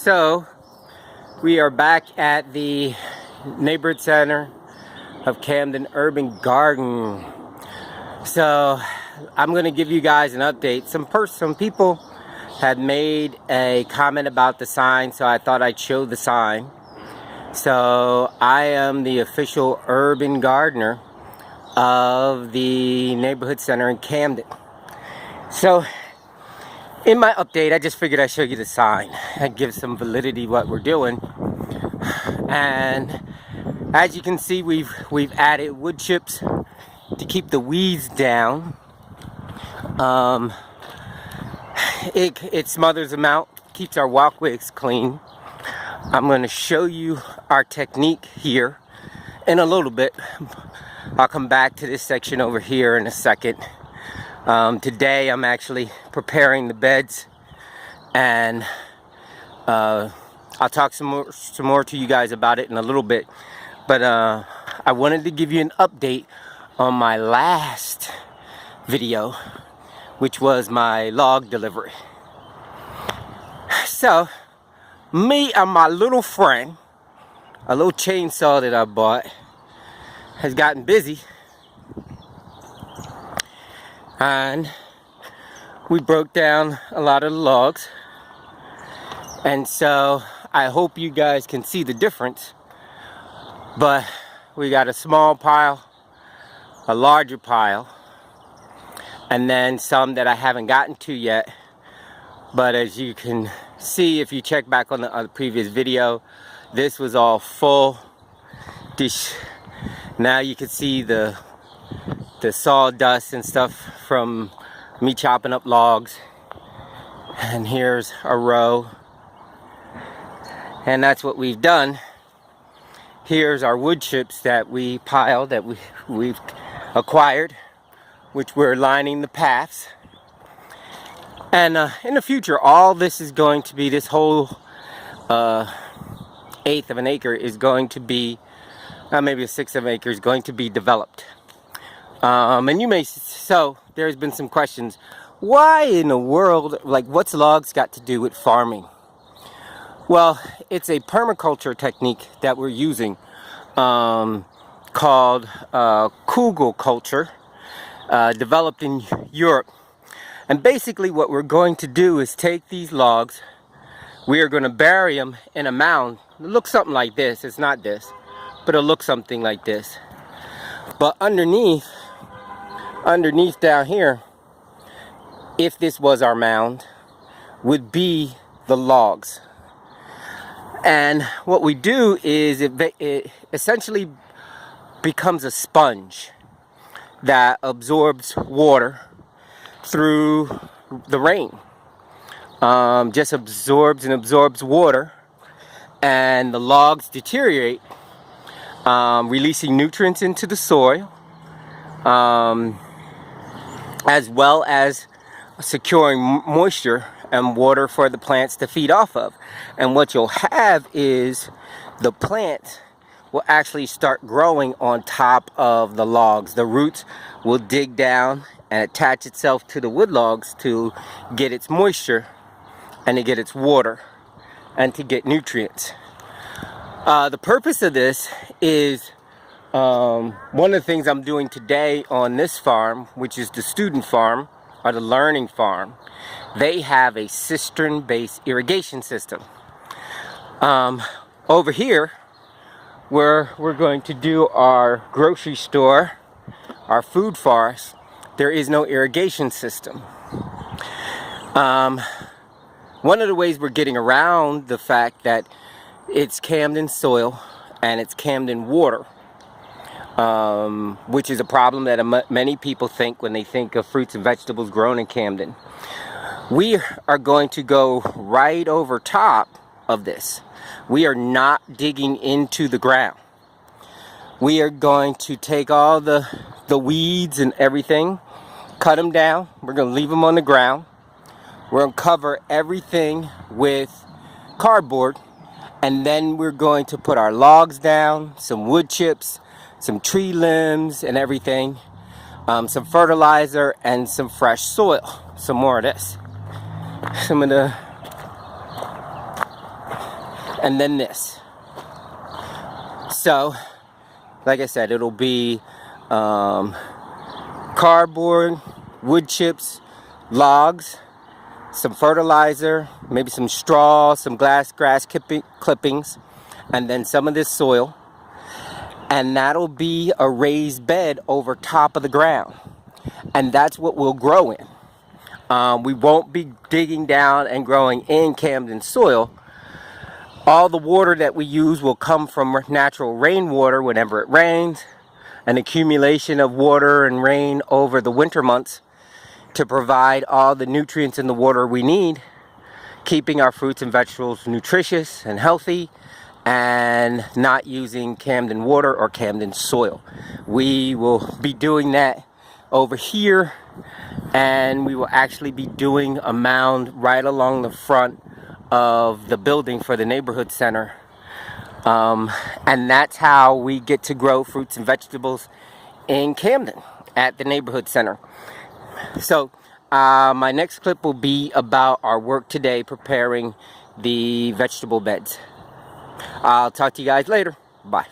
So we are back at the neighborhood center of Camden Urban Garden. So I'm going to give you guys an update. Some people had made a comment about the sign, so I thought I'd show the sign. So I am the official urban gardener of the neighborhood center in Camden. So in my update, I just figured I'd show you the sign and give some validity what we're doing. And as you can see, we've added wood chips to keep the weeds down. It smothers them out, keeps our walkways clean. I'm going to show you our technique here in a little bit. I'll come back to this section over here in a second. Today I'm actually preparing the beds, and I'll talk some more to you guys about it in a little bit. But I wanted to give you an update on my last video, which was my log delivery. So me and my little friend, a little chainsaw that I bought, has gotten busy. And we broke down a lot of the logs, and so I hope you guys can see the difference. But we got a small pile, a larger pile, and then some that I haven't gotten to yet. But as you can see, if you check back on the previous video, this was all full. Now you can see the sawdust and stuff from me chopping up logs. And here's a row, and that's what we've done. Here's our wood chips that we piled, that we've acquired, which we're lining the paths. And in the future, all this is going to be, this whole eighth of an acre is going to be, maybe a sixth of an acre is going to be developed. And you may, so there's been some questions. Why in the world, like, what's logs got to do with farming? Well, it's a permaculture technique that we're using called culture, developed in Europe. And basically what we're going to do is take these logs, we are going to bury them in a mound. It looks something like this. It's not this, but it'll look something like this. But underneath down here, if this was our mound, would be the logs. And what we do is it essentially becomes a sponge that absorbs water through the rain. Just absorbs water, and the logs deteriorate, releasing nutrients into the soil, as well as securing moisture and water for the plants to feed off of. And what you'll have is the plant will actually start growing on top of the logs. The roots will dig down and attach itself to the wood logs to get its moisture and to get its water and to get nutrients. The purpose of this is one of the things I'm doing today on this farm, which is the student farm or the learning farm. They have a cistern-based irrigation system. Over here, where we're going to do our grocery store, our food forest, there is no irrigation system. One of the ways we're getting around the fact that it's Camden soil and it's Camden water, which is a problem that many people think when they think of fruits and vegetables grown in Camden. We are going to go right over top of this. We are not digging into the ground. We are going to take all the weeds and everything, cut them down. We're going to leave them on the ground. We're going to cover everything with cardboard, and then we're going to put our logs down, some wood chips, some tree limbs and everything, some fertilizer and some fresh soil. Some more of this. Some of the and then this. So, like I said, it'll be cardboard, wood chips, logs, some fertilizer, maybe some straw, some grass clippings, and then some of this soil. And that'll be a raised bed over top of the ground. And that's what we'll grow in. We won't be digging down and growing in Camden soil. All the water that we use will come from natural rainwater whenever it rains, an accumulation of water and rain over the winter months to provide all the nutrients in the water we need, keeping our fruits and vegetables nutritious and healthy, and not using Camden water or Camden soil. We will be doing that over here, and we will actually be doing a mound right along the front of the building for the neighborhood center, and that's how we get to grow fruits and vegetables in Camden at the neighborhood center. So my next clip will be about our work today preparing the vegetable beds. I'll talk to you guys later. Bye.